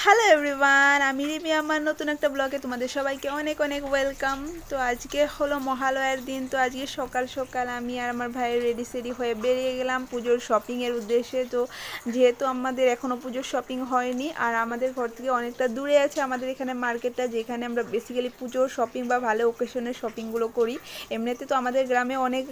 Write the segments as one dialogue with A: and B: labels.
A: Hello everyone, আমি রিমি। আমার নতুন একটা ব্লগে তোমাদের সবাইকে অনেক অনেক ওয়েলকাম। তো আজকে হলো মহালয়ার দিন। তো আজকে সকাল সকাল আমি আর আমার ভাইয়ের রেডি সেডি হয়ে বেরিয়ে গেলাম পুজোর শপিংয়ের উদ্দেশ্যে। তো যেহেতু আমাদের এখনও পুজোর শপিং হয়নি আর আমাদের ঘর থেকে অনেকটা দূরে আছে আমাদের এখানে মার্কেটটা, যেখানে আমরা বেসিক্যালি পুজোর শপিং বা ভালো ওকেশনের শপিংগুলো করি। এমনিতে তো আমাদের গ্রামে অনেক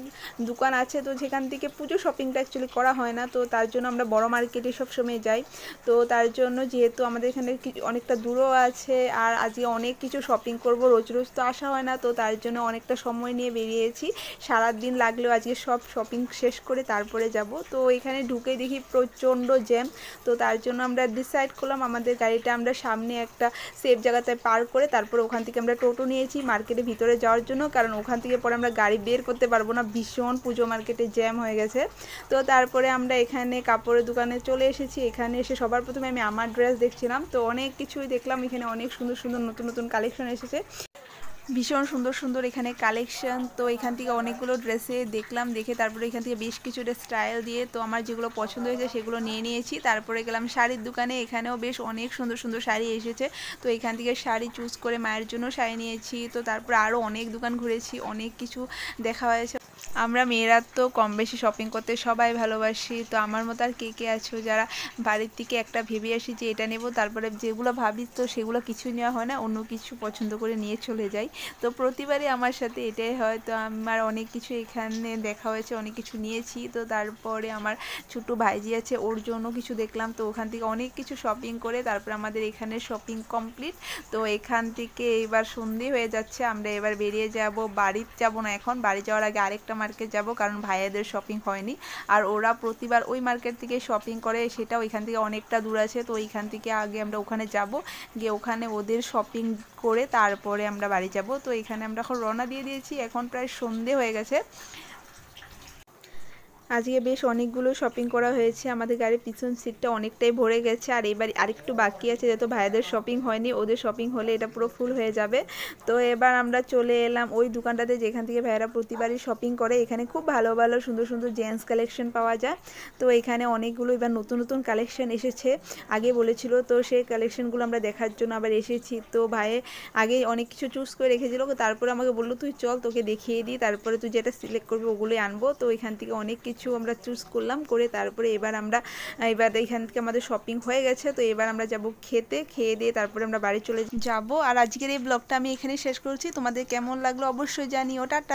A: দোকান আছে, তো যেখান থেকে পুজো শপিংটা অ্যাকচুয়ালি করা হয় না, তো তার জন্য আমরা বড় মার্কেটে সবসময় যাই। তো তার জন্য যেহেতু আমাদের এখানে অনেকটা দূরও আছে আর আজকে অনেক কিছু শপিং করব, রোজ রোজ তো আসা হয় না, তো তার জন্য অনেকটা সময় নিয়ে বেরিয়েছি। সারাদিন লাগলেও আজকে সব শপিং শেষ করে তারপরে যাব। তো এখানে ঢুকে দেখি প্রচণ্ড জ্যাম। তো তার জন্য আমরা ডিসাইড করলাম আমাদের গাড়িটা আমরা সামনে একটা সেফ জায়গাতে পার্ক করে তারপরে ওখান থেকে আমরা টোটো নিয়েছি মার্কেটের ভিতরে যাওয়ার জন্য, কারণ ওখান থেকে পরে আমরা গাড়ি বের করতে পারবো না, ভীষণ পুজো মার্কেটে জ্যাম হয়ে গেছে। তো তারপরে আমরা এখানে কাপড়ের দোকানে চলে এসেছি। এখানে এসে সবার প্রথমে আমি আমার ড্রেস দেখছিলাম, তো অনেক কিছুই দেখলাম। এখানে অনেক সুন্দর সুন্দর নতুন নতুন কালেকশন এসেছে, ভীষণ সুন্দর সুন্দর এখানে কালেকশন। তো এখান থেকে অনেকগুলো ড্রেসে দেখলাম, দেখে তারপরে এখান থেকে বেশ কিছুটা স্টাইল দিয়ে তো আমার যেগুলো পছন্দ হয়েছে সেগুলো নিয়ে নিয়েছি। তারপরে গেলাম শাড়ির দোকানে, এখানেও বেশ অনেক সুন্দর সুন্দর শাড়ি এসেছে। তো এখান থেকে শাড়ি চুজ করে মায়ের জন্য শাড়ি নিয়েছি। তো তারপরে আরও অনেক দোকান ঘুরেছি, অনেক কিছু দেখা হয়েছে। আমরা মেয়েরা তো কম বেশি শপিং করতে সবাই ভালোবাসি। তো আমার মতো আর কে কে আছো যারা বাড়ির থেকে একটা ভেবে আসি যে এটা নেব, তারপরে যেগুলো ভাবি তো সেগুলো কিছুই নেওয়া হয় না, অন্য কিছু পছন্দ করে নিয়ে চলে যাই। তো প্রতিবারই আমার সাথে এটাই হয়। তো আমার অনেক কিছু এখানে দেখা হয়েছে, অনেক কিছু নিয়েছি। তো তারপরে আমার ছোটো ভাইজি আছে, ওর জন্য কিছু দেখলাম। তো ওখান থেকে অনেক কিছু শপিং করে তারপর আমাদের এখানে শপিং কমপ্লিট। তো এখান থেকে এবার সন্ধে হয়ে যাচ্ছে, আমরা এবার বেরিয়ে যাব। বাড়ি যাব না এখন, বাড়ি যাওয়ার আগে আরেকটা মার্কেট যাব, কারণ ভাইয়াদের শপিং হয়নি আর ওরা প্রতিবার ওই মার্কেট থেকে শপিং করে, সেটাও এখান থেকে অনেকটা দূর আছে। তো এইখান থেকে আগে আমরা ওখানে যাব, গিয়ে ওখানে ওদের শপিং করে তারপরে আমরা বাড়ি যাব। তো এখানে আমরা এখন রওনা দিয়ে দিয়েছি, এখন প্রায় সন্ধে হয়ে গেছে। আজকে বেশ অনেকগুলো শপিং করা হয়েছে, আমাদের গাড়ির পিছন সিটটা অনেকটাই ভরে গেছে আর এবার আরেকটু বাকি আছে, যেহেতু ভাইয়াদের শপিং হয়নি, ওদের শপিং হলে এটা পুরো ফুল হয়ে যাবে। তো এবার আমরা চলে এলাম ওই দোকানটাতে যেখান থেকে ভাইয়ারা প্রতিবারই শপিং করে। এখানে খুব ভালো ভালো সুন্দর সুন্দর জেন্টস কালেকশন পাওয়া যায়। তো এখানে অনেকগুলো এবার নতুন নতুন কালেকশন এসেছে, আগে বলেছিল, তো সেই কালেকশনগুলো আমরা দেখার জন্য আবার এসেছি। তো ভাইয়ে আগেই অনেক কিছু চুজ করে রেখেছিল, তারপরে আমাকে বললো তুই চল তোকে দেখিয়ে দিই, তারপরে তুই যেটা সিলেক্ট করবি ওগুলোই আনবো। তো এখান থেকে অনেক কিছু আমরা চুজ করলাম, করে তারপরে এবার এখান থেকে আমাদের শপিং হয়ে গেছে। তো এবার আমরা যাব খেতে, খেয়ে দিয়ে তারপরে আমরা বাড়ি চলে যাব। আর আজকের এই ব্লগটা আমি এখানে শেষ করছি। তোমাদের কেমন লাগলো অবশ্যই জানিও। টাটা।